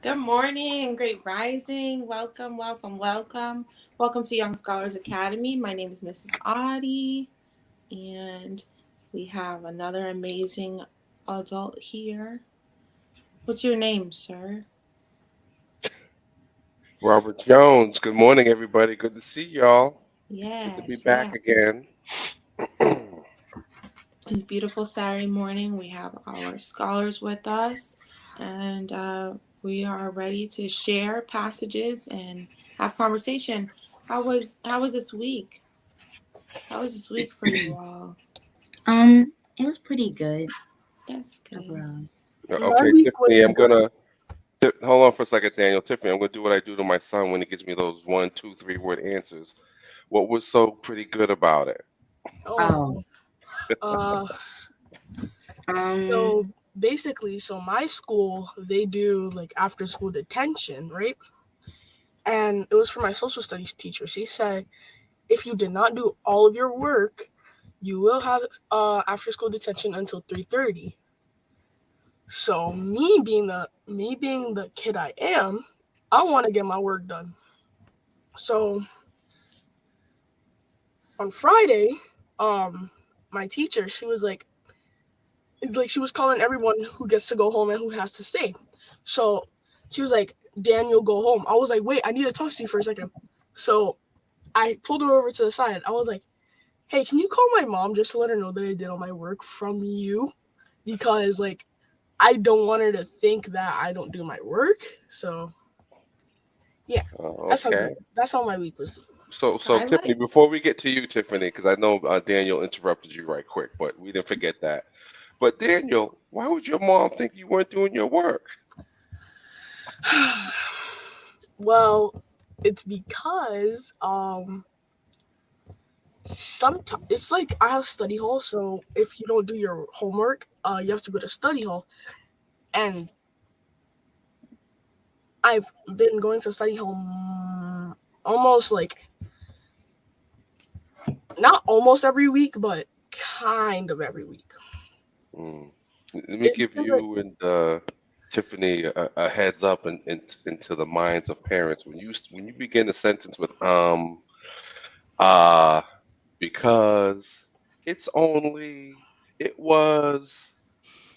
Good morning, great rising. Welcome, welcome, welcome. Welcome to Young Scholars Academy. My name is Mrs. Audie, and we have another amazing adult here. What's your name, sir? Robert Jones. Good morning, everybody. Good to see y'all. Good to be Yes, back yeah. again. This beautiful Saturday morning, we have our scholars with us, and we are ready to share passages and have conversation. How was this week? How was this week for you all? It was pretty good That's good. overall. Okay, My week Tiffany, was I'm good. gonna hold on for a second, Daniel. Tiffany, I'm gonna do what I do to my son when he gives me those one, two, three-word answers. What was so pretty good about it? Oh Oh, no. Uh, um, so basically, my school they do like after school detention, right? And it was for my social studies teacher. She said if you did not do all of your work, you will have after school detention until 3:30. So me being the kid I am, I want to get my work done. So on Friday, um, my teacher she was she was calling everyone who gets to go home and who has to stay. So she was like, Daniel, go home. I was like, wait, I need to talk to you for a second. So I pulled her over to the side. I was like, hey, can you call my mom just to let her know that I did all my work from you? Because like I don't want her to think that I don't do my work. So yeah, Okay. that's how my week was. So I Tiffany, like. before we get to you, Tiffany, because I know Daniel interrupted you right quick, but we didn't forget that. But Daniel, why would your mom think you weren't doing your work? Well, it's because sometimes it's like I have study hall, so if you don't do your homework, you have to go to study hall. And I've been going to study hall almost like not almost every week, but kind of every week. Mm. Let me It's give been like you and Tiffany a heads up into the minds of parents. When you begin a sentence with uh, because, it's only, it was,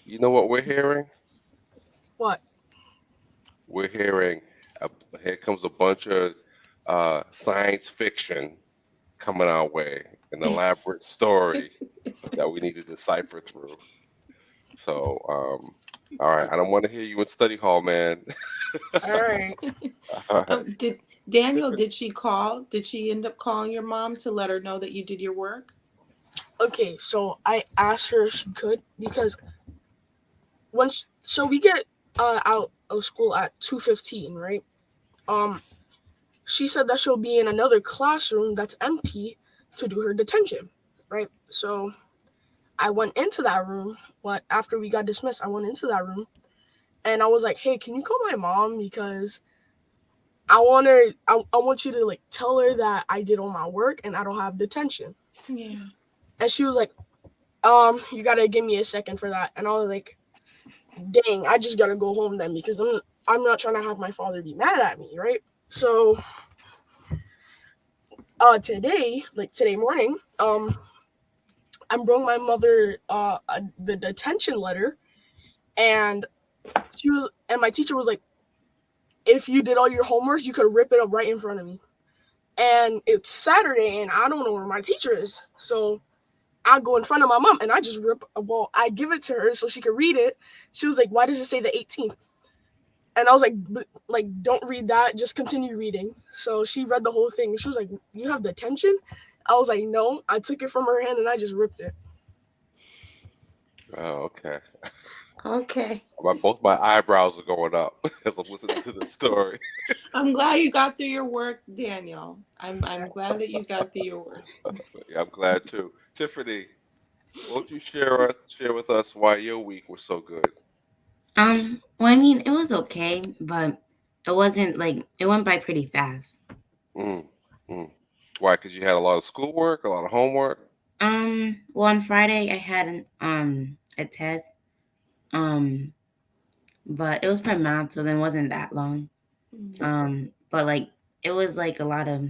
you know what we're hearing? what? We're hearing a, here comes a bunch of science fiction coming our way, an elaborate story that we need to decipher through. So, all right, I don't want to hear you in study hall, man. All right. All right. Did Daniel? Did she call? Did she end up calling your mom to let her know that you did your work? Okay, so I asked her if she could because so we get out of school at 2:15, right? Um, she said that she'll be in another classroom that's empty to do her detention, right? So I went into that room. What after we got dismissed, I went into that room and I was like, "Hey, can you call my mom because I want you to like tell her that I did all my work and I don't have detention." Yeah. And she was like, you gotta give me a second for that." And I was like, "Dang, I just gotta go home then because I'm not trying to have my father be mad at me, right?" So today morning, I brought my mother the detention letter, and my teacher was like, "If you did all your homework, you could rip it up right in front of me." And it's Saturday, and I don't know where my teacher is, so I go in front of my mom and I just rip. Well, I give it to her so she could read it. She was like, "Why does it say the 18th?" And I was like, like, don't read that. Just continue reading. So she read the whole thing. She was like, "You have detention?" I was like, "No." I took it from her hand and I just ripped it. Oh, okay. Okay. Both my eyebrows are going up as I'm listening to the story. I'm glad you got through your work, Daniel. I'm glad that you got through your work. Yeah, I'm glad too. Tiffany, won't you share with us why your week was so good? well, I mean, it was okay, but it wasn't like it went by pretty fast. Mm, mm. Why? Because you had a lot of schoolwork, a lot of homework. Well, on Friday I had a test. Um, but it was for math, so then it wasn't that long. But like it was like a lot of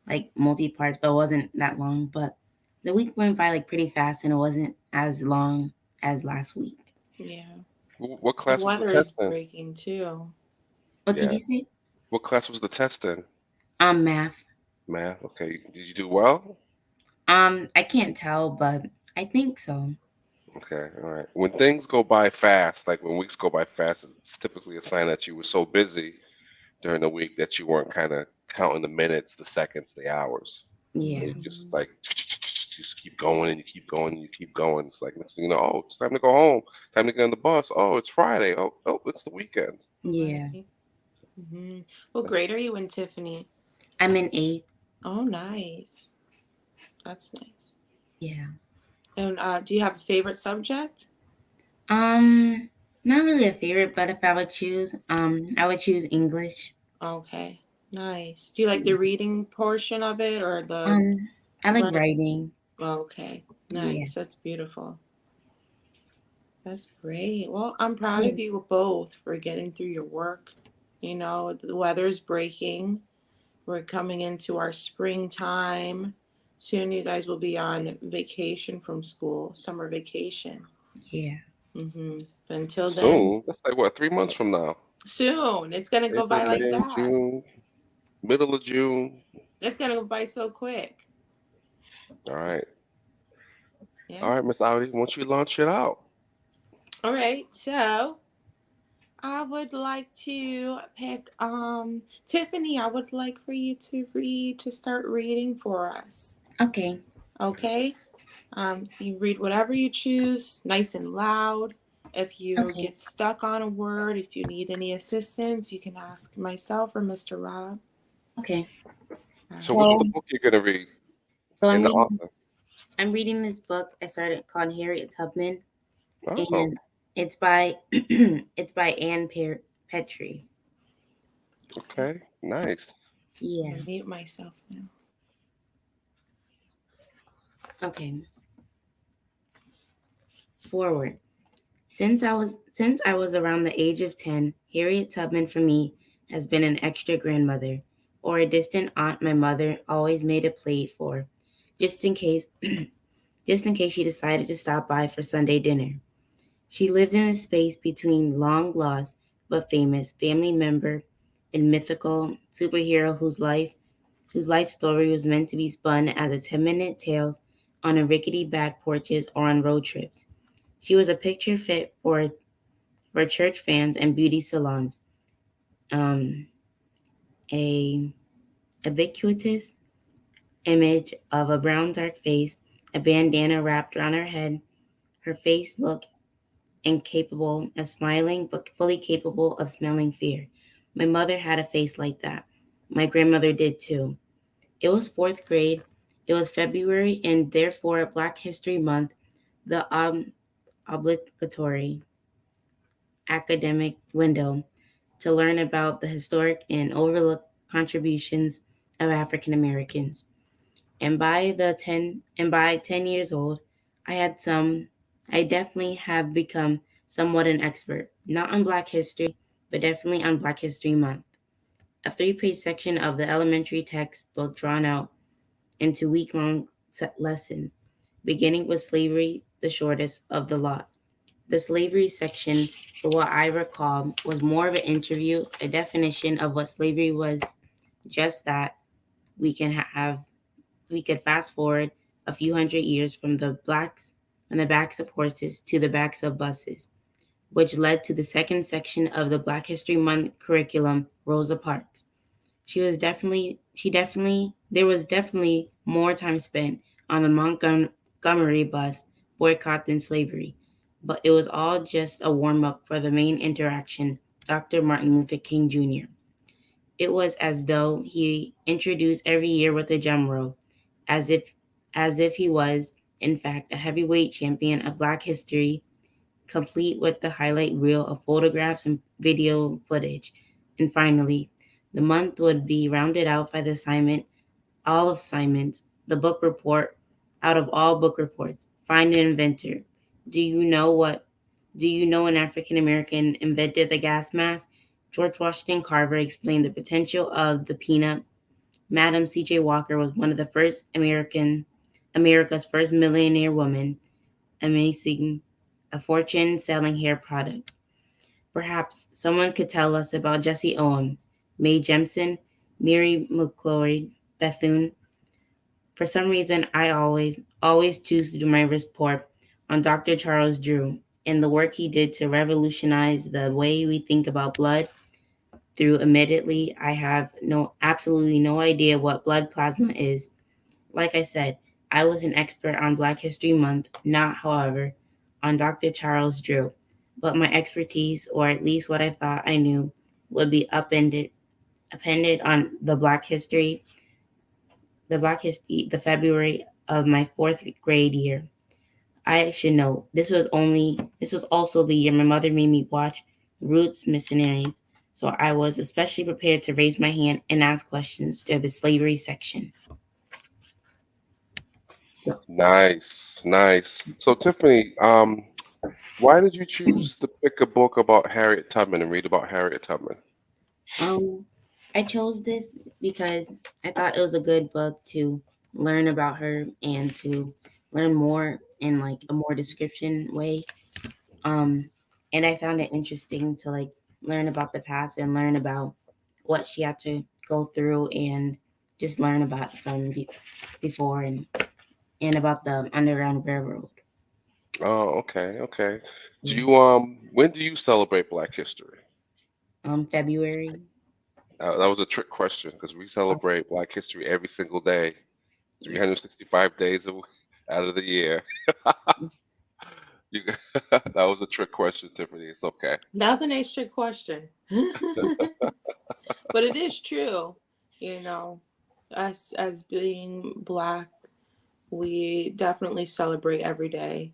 like multi parts, but it wasn't that long. But the week went by like pretty fast, and it wasn't as long as last week. Yeah. What The class was the weather is test in? breaking too. What did Yeah. you say? What class was the test in? Math. Math. Okay. Did you do well? I can't tell, but I think so. Okay. All right. When things go by fast, like when weeks go by fast, it's typically a sign that you were so busy during the week that you weren't kind of counting the minutes, the seconds, the hours. Yeah, And you just Mhm. like just keep going and you keep going and you keep going. It's like next thing you know, oh, it's time to go home. Time to get on the bus. Oh, it's Friday. Oh, it's the weekend. yeah. Right. What grade are you in, Tiffany? I'm in eighth. Oh, nice. That's nice. Yeah. And do you have a favorite subject? Um, Not really a favorite, but if I would choose, I would choose English. Okay, nice. Do you like the reading portion of it or the Um, I like right? writing. Okay, Yeah. nice. That's beautiful. That's great. Well, I'm proud Yeah. of you both for getting through your work. You know, the weather's breaking. We're coming into our springtime. Soon you guys will be on vacation from school, summer vacation. Yeah. But until then, Soon. That's like what, 3 months from now. soon. It's gonna go April, by like May, that. June, middle of June. It's gonna go by so quick. All right. Yeah. All right, Miss Audi, once you launch it out. All right. So I would like to pick Tiffany, I would like for you to start reading for us. Okay. Okay? You read whatever you choose, nice and loud. If you Okay. get stuck on a word, if you need any assistance, you can ask myself or Mr. Rob. Okay. All So right. what's the So, book you're gonna read so and the author? I'm reading this book I started called Harriet Tubman, Oh, and it's by it's by Petrie. Okay. okay. Nice. I'm Yeah. gonna mute myself now. Okay. Forward. Since I was around the age of 10, Harriet Tubman for me has been an extra grandmother or a distant aunt my mother always made a plate for, just in case just in case she decided to stop by for Sunday dinner. She lived in a space between long lost but famous family member and mythical superhero whose life story was meant to be spun as a 10-minute tales on a rickety back porches or on road trips. She was a picture fit for church fans and beauty salons. Um, a ubiquitous image of a brown dark face, a bandana wrapped around her head. Her face looked incapable of smiling, but fully capable of smelling fear. My mother had a face like that. My grandmother did too. It was fourth grade. It was February, and therefore Black History Month, the obligatory academic window to learn about the historic and overlooked contributions of African Americans. And by 10 years old, I had some I definitely have become somewhat an expert, not on Black history, but definitely on Black History Month. A 3-page section of the elementary textbook drawn out into week-long lessons, beginning with slavery, the shortest of the lot. The slavery section, for what I recall, was more of an interview, a definition of what slavery was, just that we can have we could fast forward a few hundred years from the backs of horses to the backs of buses, which led to the second section of the Black History Month curriculum, Rosa Parks. There was definitely more time spent on the Montgomery bus boycott than slavery, but it was all just a warm up for the main interaction, Dr. Martin Luther King Jr. It was as though he introduced every year with a drum roll, as if as if he was, in fact, a heavyweight champion of Black history, complete with the highlight reel of photographs and video footage. And finally, the month would be rounded out by the assignment, all of Simon's, the book report, out of all book reports. Find an inventor. Do you know what Do you know an African American invented the gas mask? George Washington Carver explained the potential of the peanut. Madam C.J. Walker was one of the first America's first millionaire woman, amassing a fortune selling hair products. Perhaps someone could tell us about Jesse Owens, Mae Jemison, Mary McLeod Bethune. For some reason, I always choose to do my report on Dr. Charles Drew and the work he did to revolutionize the way we think about blood. Through admittedly, I have absolutely no idea what blood plasma is. Like I said, I was an expert on Black History Month, not, however, on Dr. Charles Drew. But my expertise, or at least what I thought I knew, would be appended on the February of my fourth grade year. I should know this was also the year my mother made me watch Roots Missionaries, so I was especially prepared to raise my hand and ask questions during the slavery section. Nice, nice. So Tiffany, why did you choose to pick a book about Harriet Tubman and read about Harriet Tubman? Um, I chose this because I thought it was a good book to learn about her and to learn more in like a more description way. Um, and I found it interesting to like learn about the past and learn about what she had to go through and just learn about before and about the Underground Railroad. Oh, okay, okay. Do Yeah. you when do you celebrate Black History? February. That was a trick question because we Oh, celebrate Black History every single day, yeah. 365 days out of the year. You, that was a trick question, Tiffany. It's okay. That was a nice trick question. But it is true, you know, us as being Black, we definitely celebrate every day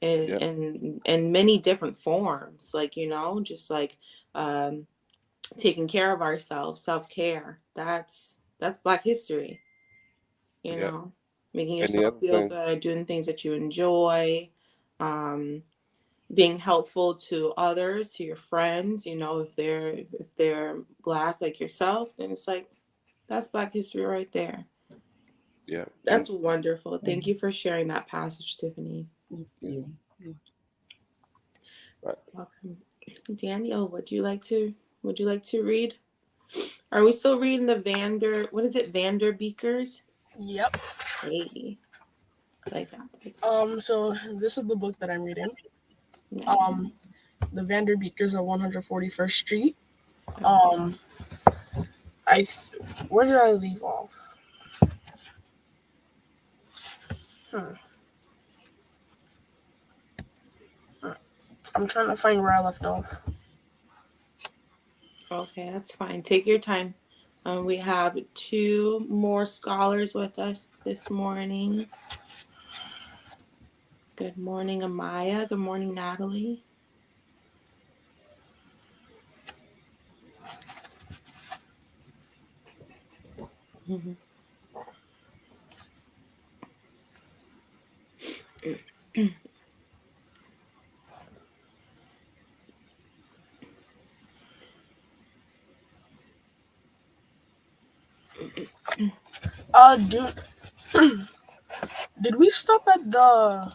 Yeah, in many different forms, like, you know, just like um taking care of ourselves, self-care. That's Black history, you yeah. know, making And the yourself other feel thing, good, doing things that you enjoy, um being helpful to others, to your friends, you know, if they're Black like yourself, then it's like that's Black history right there. yeah, and That's wonderful. Thank you for sharing that passage, Tiffany. Thank yeah, you. right. Welcome. Daniel, would you like to read? Are we still reading the what is it, Vanderbeekers? Yep. Hey, I like that. So this is the book that I'm reading. Um, Nice. the Vanderbeekers of 141st Street. Okay. Um, where did I leave off? Hmm. Hmm. I'm trying to find where I left off. Okay, that's fine. Take your time. We have two more scholars with us this morning. Good morning, Amaya. Good morning, Natalie. Mhm. Dude, did we stop at the?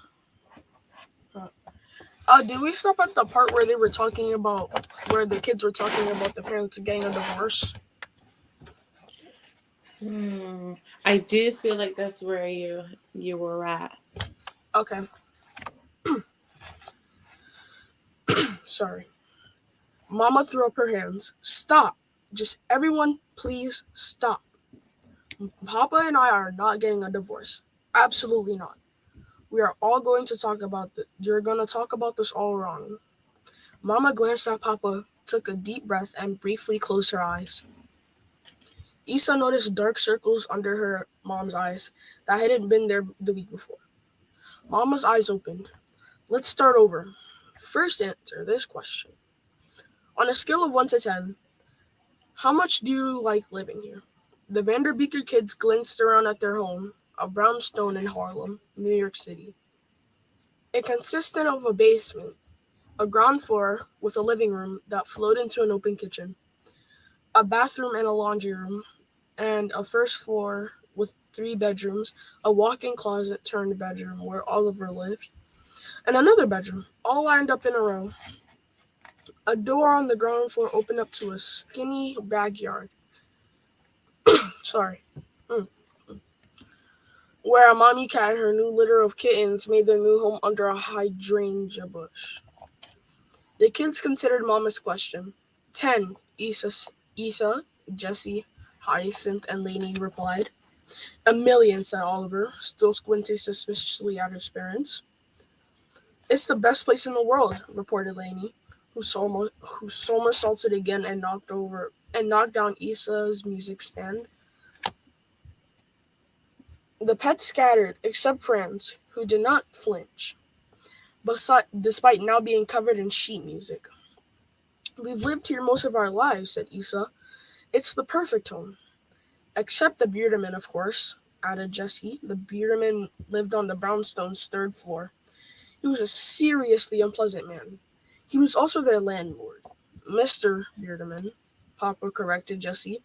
Did we stop at the part where they were talking about where the kids were talking about the parents getting a divorce? I do feel like that's where you were at. Okay, sorry. Mama threw up her hands. Stop! Just everyone, please stop. Papa and I are not getting a divorce. Absolutely not. We are all going to talk about this. You're going to talk about this all wrong. Mama glanced at Papa, took a deep breath, and briefly closed her eyes. Issa noticed dark circles under her mom's eyes that hadn't been there the week before. Mama's eyes opened. Let's start over. First, answer this question. On a scale of 1 to 10, how much do you like living here? The Vanderbeeker kids glanced around at their home, a brownstone in Harlem, New York City. It consisted of a basement, a ground floor with a living room that flowed into an open kitchen, a bathroom and a laundry room, and a first floor with 3 bedrooms, a walk-in closet turned bedroom where Oliver lived, and another bedroom, all lined up in a row. A door on the ground floor opened up to a skinny backyard. Sorry. Mm. Where a mommy cat and her new litter of kittens made their new home under a hydrangea bush. The kids considered Mama's question. 10, Isa, Jessie, Hyacinth, and Lainey replied. A million, said Oliver, still squinting suspiciously at his parents. It's the best place in the world, reported Lainey, who somersaulted again and knocked down Isa's music stand. The pets scattered, except Franz, who did not flinch, despite now being covered in sheet music. We've lived here most of our lives, said Isa. It's the perfect home. Except the Bearderman, of course, added Jessie. The Bearderman lived on the brownstone's 3rd floor. He was a seriously unpleasant man. He was also their landlord. Mr. Bearderman, Papa corrected Jessie.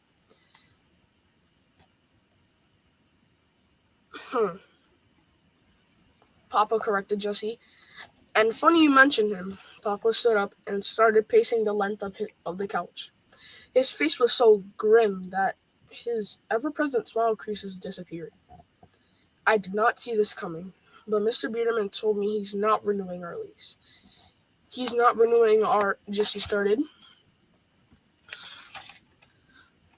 Papa corrected Jessie. And funny you mention him. Papa stood up and started pacing the length of the couch. His face was so grim that his ever-present smile creases disappeared. I did not see this coming, but Mr. Bearderman told me he's not renewing our lease. He's not renewing our... Jessie started.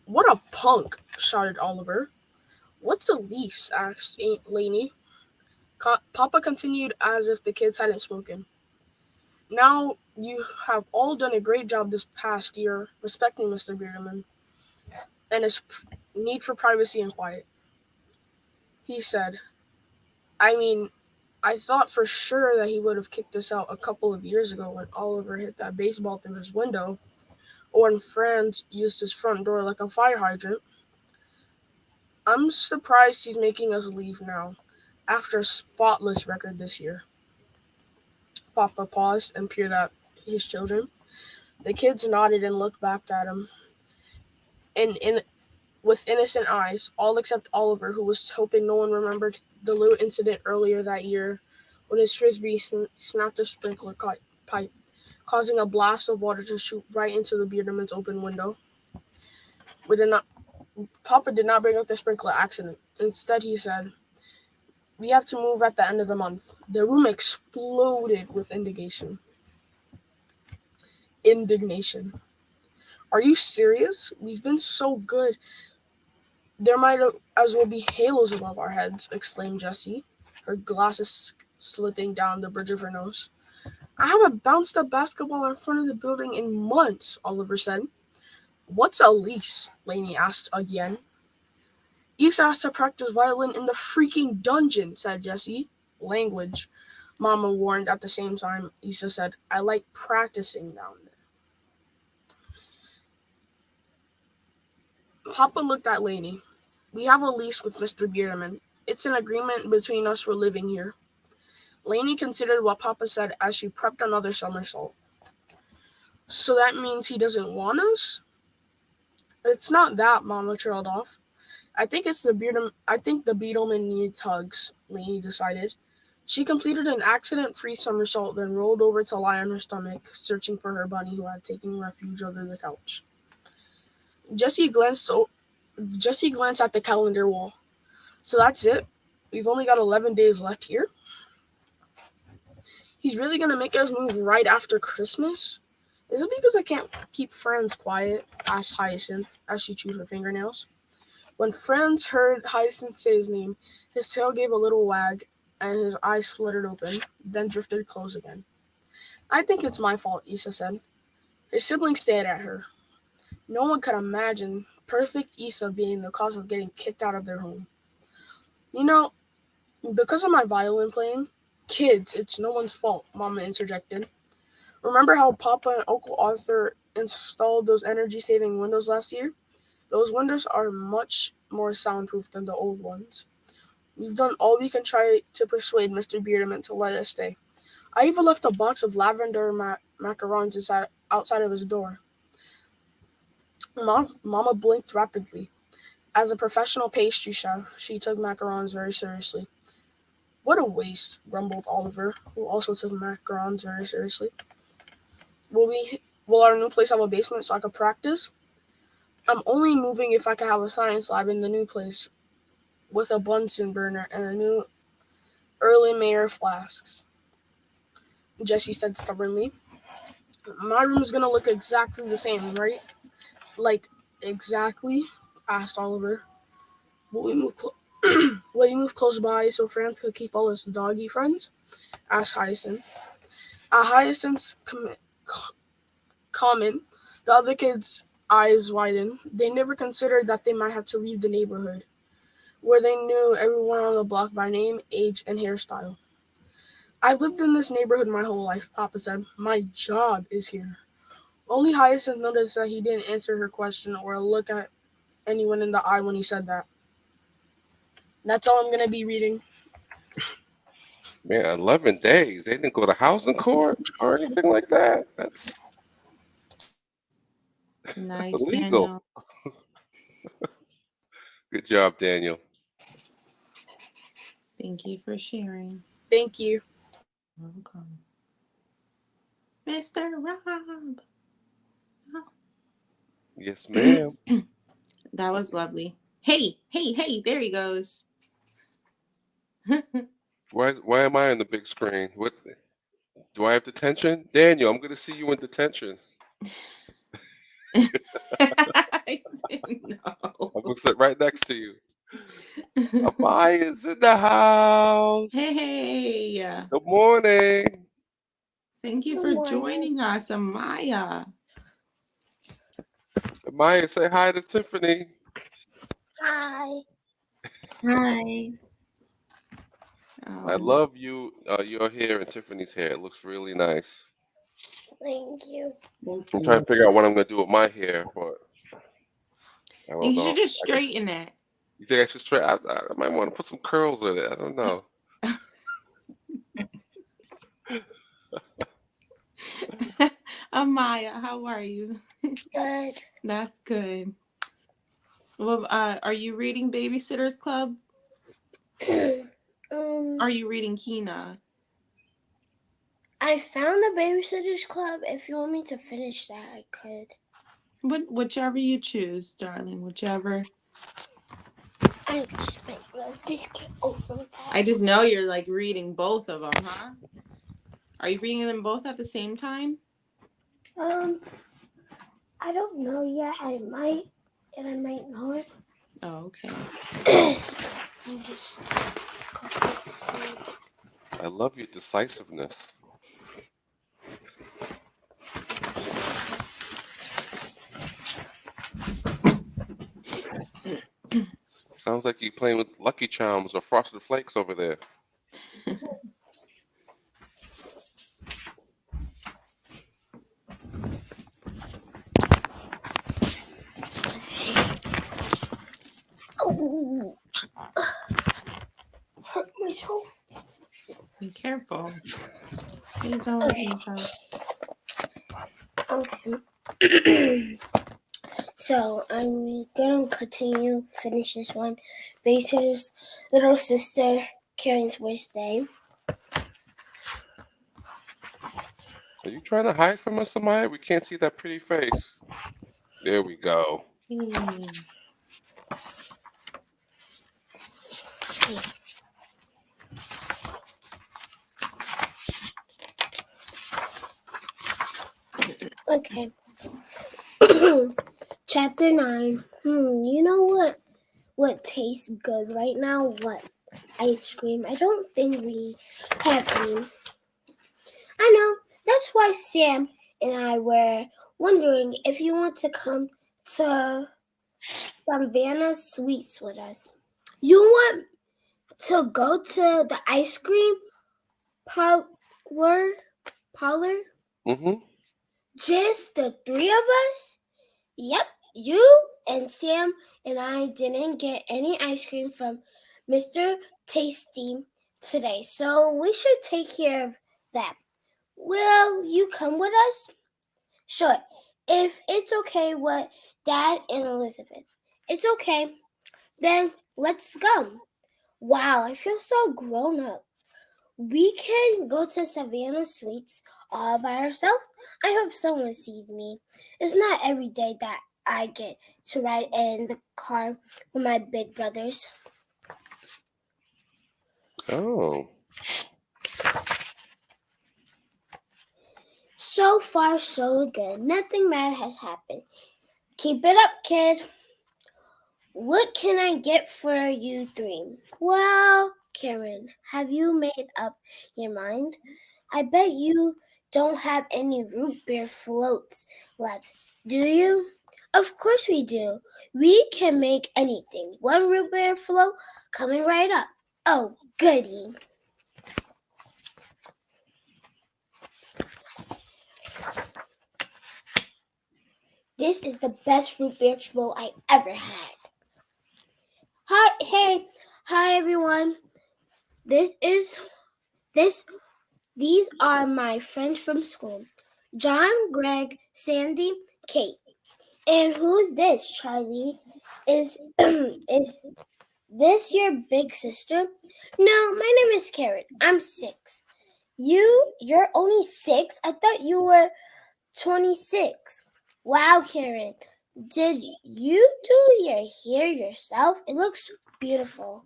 What a punk, shouted Oliver. What's a lease? Asked Aunt Lainey. Papa continued as if the kids hadn't spoken. Now you have all done a great job this past year respecting Mr. Bearderman and his need for privacy and quiet. He said, I mean, I thought for sure that he would have kicked us out a couple of years ago when Oliver hit that baseball through his window, or when Franz used his front door like a fire hydrant. I'm surprised he's making us leave now, after a spotless record this year. Papa paused and peered at his children. The kids nodded and looked back at him with innocent eyes, all except Oliver, who was hoping no one remembered the little incident earlier that year when his frisbee snapped a sprinkler pipe, causing a blast of water to shoot right into the Bearderman's open window. Papa did not bring up the sprinkler accident. Instead, he said, we have to move at the end of the month. The room exploded with indignation. Are you serious? We've been so good. There might as well be halos above our heads, exclaimed Jessie, her glasses slipping down the bridge of her nose. I haven't bounced a basketball in front of the building in months, Oliver said. What's a lease? Lainey asked again. Isa has to practice violin in the freaking dungeon, said Jessie. Language, Mama warned at the same time. Isa said, I like practicing down there. Papa looked at Lainey. We have a lease with Mr. Bearderman. It's an agreement between us for living here. Lainey considered what Papa said as she prepped another somersault. So that means he doesn't want us? It's not that, Mama trailed off. I think the Beetleman needs hugs, Lainey decided. She completed an accident-free somersault, then rolled over to lie on her stomach, searching for her bunny who had taken refuge under the couch. Jessie glanced at the calendar wall. So that's it? We've only got 11 days left here? He's really going to make us move right after Christmas? Is it because I can't keep Franz quiet? Asked Hyacinth as she chewed her fingernails. When Franz heard Hyacinth say his name, his tail gave a little wag and his eyes fluttered open, then drifted closed again. I think it's my fault, Isa said. Her siblings stared at her. No one could imagine perfect Isa being the cause of getting kicked out of their home. You know, because of my violin playing, kids, it's no one's fault, Mama interjected. Remember how Papa and Uncle Arthur installed those energy-saving windows last year? Those windows are much more soundproof than the old ones. We've done all we can try to persuade Mr. Bearderman to let us stay. I even left a box of lavender macarons outside of his door. Mama blinked rapidly. As a professional pastry chef, she took macarons very seriously. What a waste, grumbled Oliver, who also took macarons very seriously. Will our new place have a basement so I could practice? I'm only moving if I can have a science lab in the new place with a Bunsen burner and a new early Mayer flasks, Jessie said stubbornly. My room is gonna look exactly the same, right? Like, exactly? Asked Oliver. Will we move, will you move close by so Franz could keep all his doggy friends? Asked Hyacinth. At Hyacinth's comment, the other kids' eyes widened. They never considered that they might have to leave the neighborhood, where they knew everyone on the block by name, age, and hairstyle. I've lived in this neighborhood my whole life, Papa said. My job is here. Only Hyacinth noticed that he didn't answer her question or look at anyone in the eye when he said that. That's all I'm going to be reading. Man, 11 days. They didn't go to housing court or anything like that. That's Nice, illegal. Daniel. Good job, Daniel. Thank you for sharing. Thank you. Welcome. Mr. Rob. Yes, ma'am. That was lovely. Hey, hey, hey, there he goes. Why am I on the big screen? What do I have detention? Daniel, I'm gonna see you in detention. I said no. I'm gonna sit right next to you. Amaya's in the house. Hey, Good morning. thank you for joining us, Amaya. Amaya, say hi to Tiffany. Hi. I love you. Your hair and Tiffany's hair. It looks really nice. Thank you. I'm trying to figure out what I'm gonna do with my hair, but I don't You know. should just I guess, straighten it. you think I should straight? I might want to put some curls in it. I don't know. Amaya, how are you? Good. That's good. Well, are you reading Babysitter's Club? Are you reading Kina? I found the Babysitter's Club. If you want me to finish that, I could. Whichever you choose, darling. Whichever. I just get over that. I just know you're like reading both of them, huh? Are you reading them both at the same time? I don't know yet. I might, and I might not. Oh, okay. I love your decisiveness. Sounds like you playing with Lucky Charms or Frosted Flakes over there. Oh, hurt myself. Be careful. He's always himself. Okay. So I'm gonna continue finish this one. Baser's little sister Karen's worst day. Are you trying to hide from us, Amaya? We can't see that pretty face. There we go. Okay. Chapter 9. You know what tastes good right now? What? Ice cream. I don't think we have any. I know. That's why Sam and I were wondering if you want to come to Vanna's Sweets with us. You want to go to the ice cream parlor? Mm-hmm. Just the three of us? Yep, you and Sam and I didn't get any ice cream from Mr. Tasty today, so we should take care of that. Will you come with us? Sure, if it's okay with Dad and Elizabeth. It's okay. Then let's go. Wow, I feel so grown up. We can go to Savannah Suites all by ourselves. I hope someone sees me. It's not every day that I get to ride in the car with my big brothers. Oh, So far, so good. Nothing bad has happened. Keep it up, kid. What can I get for you three? Well, Karen, have you made up your mind? I bet you don't have any root beer floats left, do you? Of course we do. We can make anything. One root beer float coming right up. Oh, goody. This is the best root beer float I ever had. Hi everyone. This These are my friends from school. John, Greg, Sandy, Kate. And who's this, Charlie? Is is this your big sister? No, my name is Karen. I'm 6. You're only 6? I thought you were 26. Wow, Karen. Did you do your hair yourself? It looks beautiful.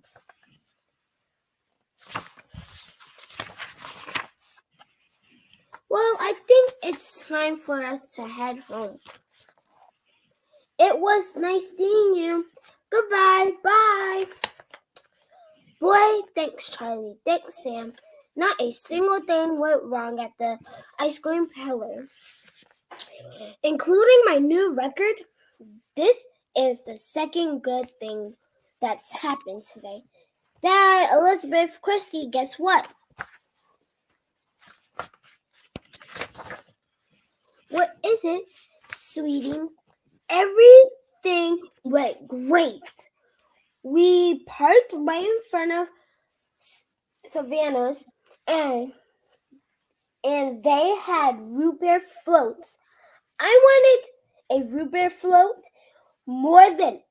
Well, I think it's time for us to head home. It was nice seeing you. Goodbye. Bye. Boy, thanks, Charlie. Thanks, Sam. Not a single thing went wrong at the ice cream parlor, including my new record. This is the second good thing that's happened today. Dad, Elizabeth, Christy, guess what? What is it, sweetie? Everything went great. We parked right in front of Savannah's, and they had root beer floats. I wanted a root beer float more than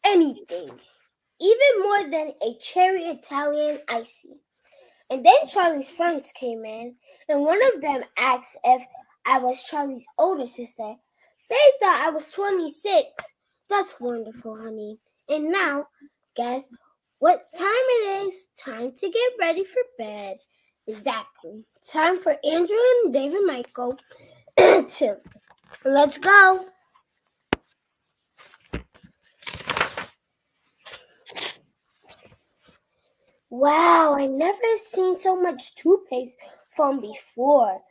anything, even more than a cherry Italian icy. And then Charlie's friends came in, and one of them asked if I was Charlie's older sister. They thought I was 26. That's wonderful, honey. And now, guess what time it is? Time to get ready for bed. Exactly. Time for Andrew and David Michael to let's go. Wow, I never seen so much toothpaste from before.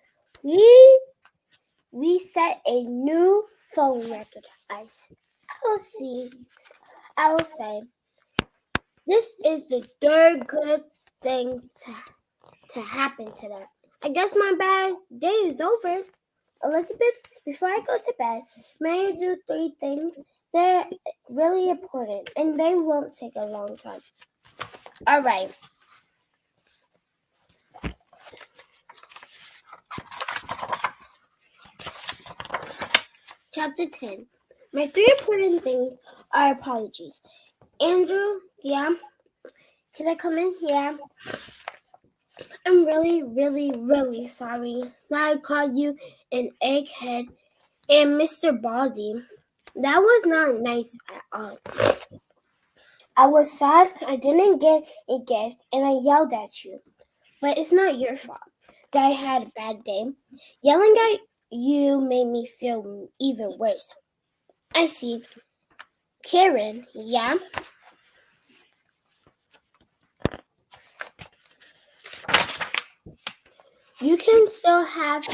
We set a new phone record. I will say this is the third good thing to happen today. I guess my bad day is over. Elizabeth, before I go to bed, may I do 3 things? They're really important and they won't take a long time. All right. Chapter 10. My 3 important things are apologies. Andrew, yeah? Can I come in? Yeah. I'm really, really, really sorry that I called you an egghead and Mr. Baldy. That was not nice at all. I was sad I didn't get a gift and I yelled at you. But it's not your fault that I had a bad day. Yelling at you made me feel even worse. I see. Karen, yeah? You can still have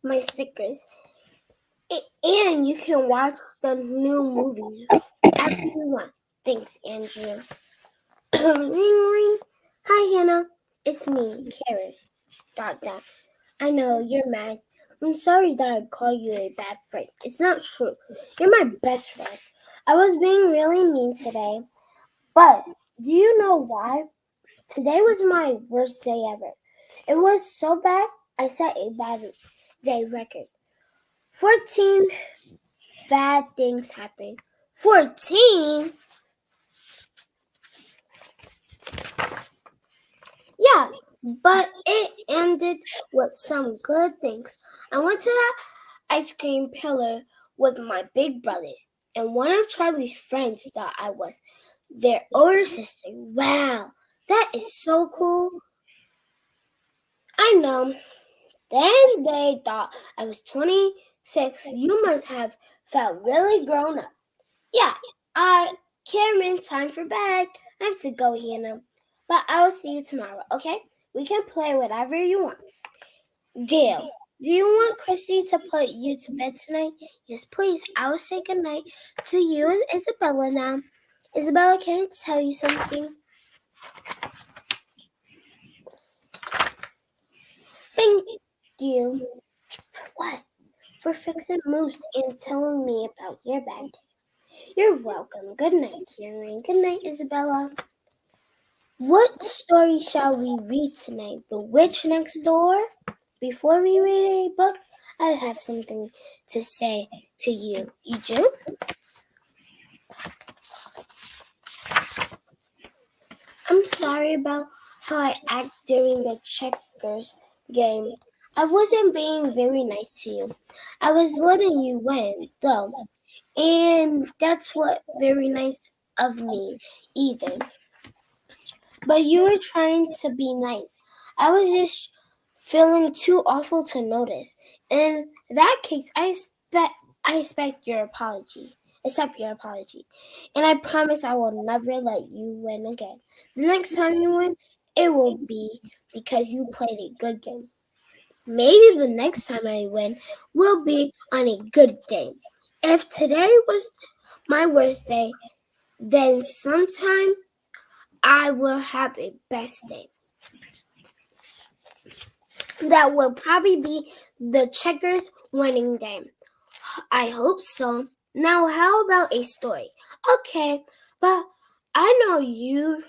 my stickers. And you can watch the new movies after you want. Thanks, Andrew. Ring, ring. Hi, Hannah. It's me, Karen. Dot. I know, you're mad. I'm sorry that I called you a bad friend. It's not true. You're my best friend. I was being really mean today. But do you know why? Today was my worst day ever. It was so bad, I set a bad day record. 14 bad things happened. 14? Yeah, but it ended with some good things. I went to the ice cream parlor with my big brothers, and one of Charlie's friends thought I was their older sister. Wow, that is so cool. I know. Then they thought I was 26. You must have felt really grown up. Yeah, I came in time for bed. I have to go, Hannah. But I will see you tomorrow, okay? We can play whatever you want. Deal. Do you want Christy to put you to bed tonight? Yes, please. I will say goodnight to you and Isabella now. Isabella, can I tell you something? Thank you. What? For fixing moves and telling me about your bad day. You're welcome. Good night, Karen. Good night, Isabella. What story shall we read tonight? The Witch Next Door? Before we read a book, I have something to say to you. You do? I'm sorry about how I act during the checkers game. I wasn't being very nice to you. I was letting you win, though. And that's what very nice of me either. But you were trying to be nice. I was just feeling too awful to notice. In that case, I expect your apology. Accept your apology. And I promise I will never let you win again. The next time you win, it will be because you played a good game. Maybe the next time I win will be on a good day. If today was my worst day, then sometime I will have a best day. That will probably be the checkers winning day. I hope so. Now, how about a story? Okay, but I know you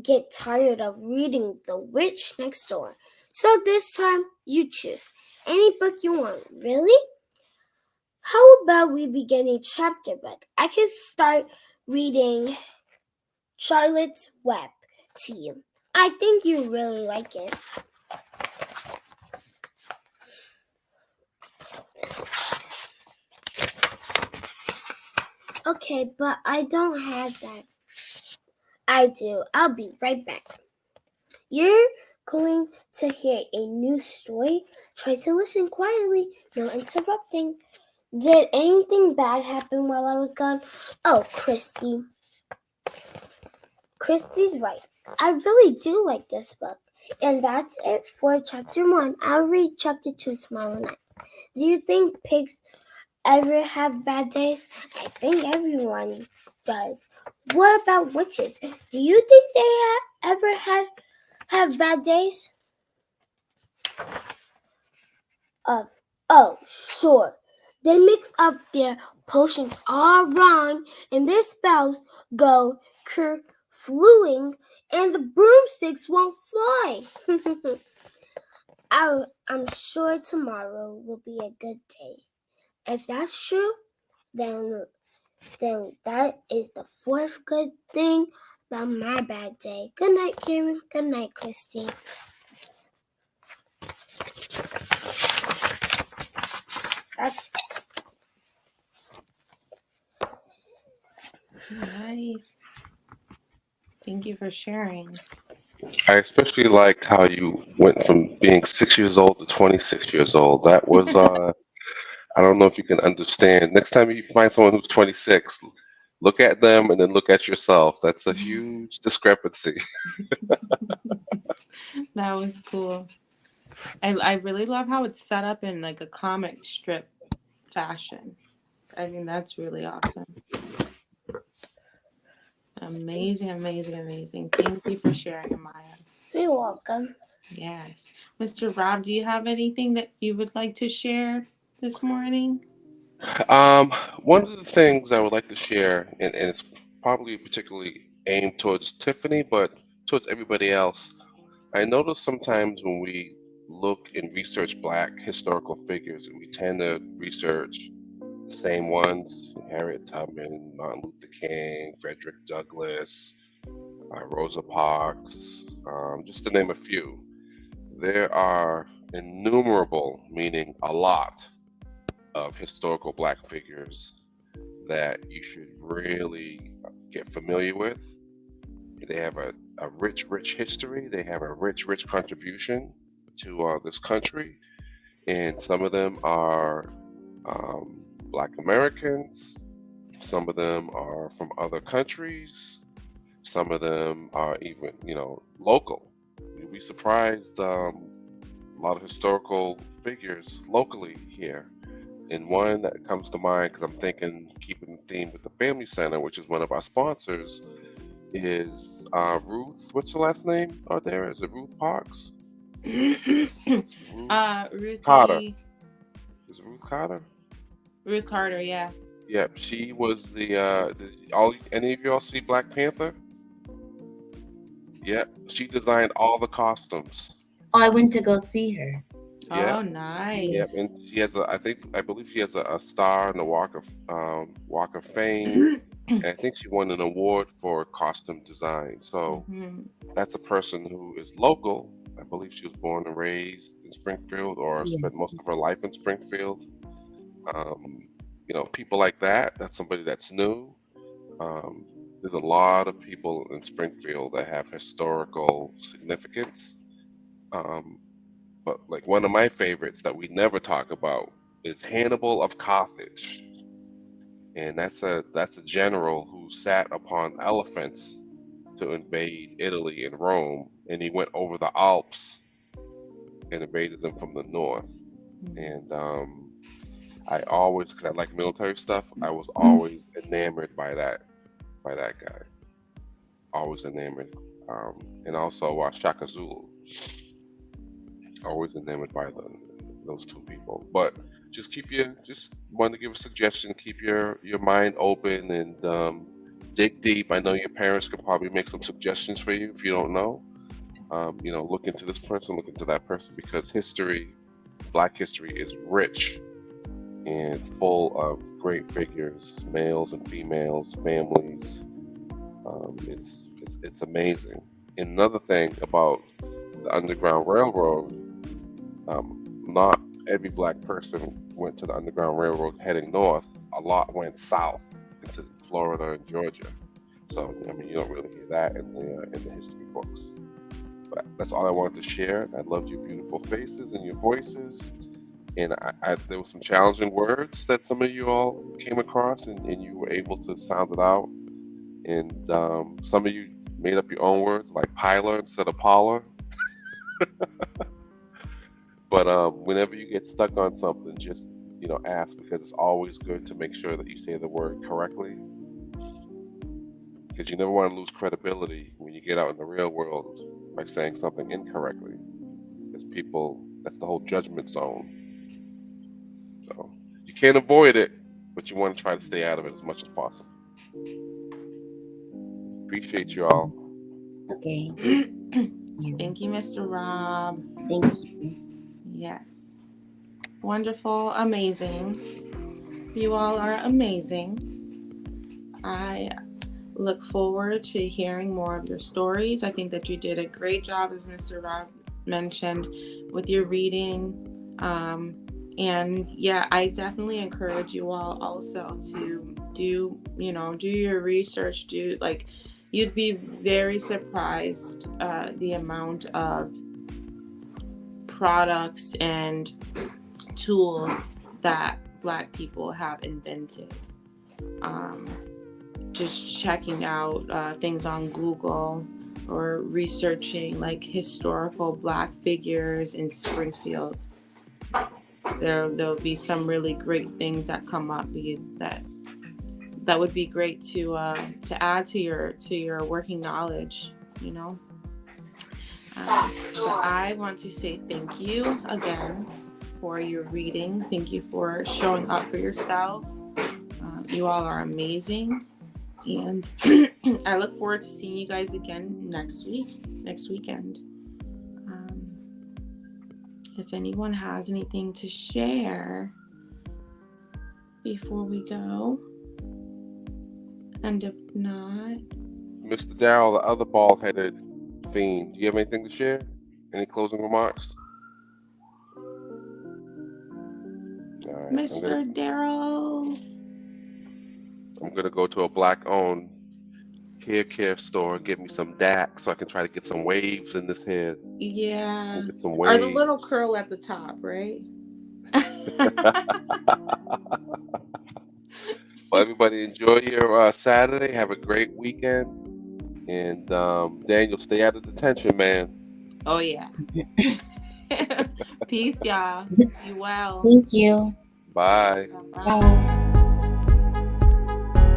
get tired of reading The Witch Next Door. So this time, you choose any book you want. Really? How about we begin a chapter book? I can start reading Charlotte's Web to you. I think you really like it. Okay, but I don't have that. I do. I'll be right back. You're going to hear a new story. Try to listen quietly, no interrupting. Did anything bad happen while I was gone? Oh, Christy. Christy's right. I really do like this book. And that's it for chapter 1. I'll read chapter 2 tomorrow night. Do you think pigs ever have bad days? I think everyone does. What about witches? Do you think they ever have bad days? Oh, sure. They mix up their potions all wrong, and their spells go kerfluing, and the broomsticks won't fly. I'm sure tomorrow will be a good day. If that's true, then that is the 4th good thing about my bad day. Good night, Karen. Good night, Christy. That's Nice. Thank you for sharing. I especially liked how you went from being 6 years old to 26 years old. That was, I don't know if you can understand. Next time you find someone who's 26, look at them and then look at yourself. That's a huge discrepancy. That was cool. I really love how it's set up in like a comic strip fashion. I think that's really awesome. Amazing, amazing, amazing. Thank you for sharing, Amaya. You're welcome. Yes. Mr. Rob, do you have anything that you would like to share this morning? One of the things I would like to share, and it's probably particularly aimed towards Tiffany, but towards everybody else. I notice sometimes when we look and research Black historical figures, we tend to research the same ones: Harriet Tubman, Martin Luther King, Frederick Douglass, Rosa Parks, just to name a few. There are innumerable, meaning a lot, of historical Black figures that you should really get familiar with. They have a rich, rich history. They have a rich, rich contribution to this country. And some of them are Black Americans. Some of them are from other countries. Some of them are even, local. You'll be surprised. A lot of historical figures locally here. And one that comes to mind, because I'm thinking, keeping the theme with the Family Center, which is one of our sponsors, is Ruth. What's her last name? Oh, there is it. Ruth Parks. Ruth Carter. Ruthie. Is it Ruth Carter? Ruth Carter, yeah. Yep, she was any of y'all see Black Panther? Yep, she designed all the costumes. Oh, I went to go see her. Yep. Oh, nice. Yep, and she has I believe she has a star in the Walk of Fame, and I think she won an award for costume design. So that's a person who is local. I believe she was born and raised in Springfield, or spent most of her life in Springfield. People like that. That's somebody that's new. There's a lot of people in Springfield that have historical significance. But like one of my favorites that we never talk about is Hannibal of Carthage. And that's a general who sat upon elephants to invade Italy and Rome, and he went over the Alps and invaded them from the north. And I always, because I like military stuff, I was always enamored by that guy. Always enamored. And also Shaka Zulu. Always enamored by those two people. But just wanted to give a suggestion. Keep your mind open and dig deep. I know your parents can probably make some suggestions for you if you don't know. Look into this person, look into that person, because Black history is rich and full of great figures, males and females, families. It's amazing. And another thing about the Underground Railroad, not every Black person went to the Underground Railroad heading north. A lot went south into Florida and Georgia. So you don't really hear that in the history books. But that's all I wanted to share. I loved your beautiful faces and your voices. And there were some challenging words that some of you all came across, and you were able to sound it out. And some of you made up your own words, like Pilar instead of Paula. But whenever you get stuck on something, just ask, because it's always good to make sure that you say the word correctly. Because you never want to lose credibility when you get out in the real world by saying something incorrectly. Because that's the whole judgment zone. So you can't avoid it, but you want to try to stay out of it as much as possible. Appreciate you all. Okay. Thank you, Mr. Rob. Thank you. Yes. Wonderful. Amazing. You all are amazing. I look forward to hearing more of your stories. I think that you did a great job, as Mr. Rob mentioned, with your reading. And yeah, I definitely encourage you all also to do your research. You'd be very surprised the amount of products and tools that Black people have invented. Just checking out things on Google or researching like historical Black figures in Springfield. There'll be some really great things that come up that would be great to add to your working knowledge. But I want to say thank you again for your reading. Thank you for showing up for yourselves. You all are amazing. And I look forward to seeing you guys again next weekend. if anyone has anything to share before we go. And if not, Mr. Darrell, the other bald-headed fiend, do you have anything to share? Any closing remarks? All right, Mr. Darrell. I'm gonna go to a black-owned hair care store and get me some DAC so I can try to get some waves in this head. Yeah. Get some Or the waves. little curl at the top, right? Well, everybody enjoy your Saturday. Have a great weekend. And Daniel, stay out of detention, man. Oh, yeah. Peace, y'all. Be well. Thank you. Bye. Bye.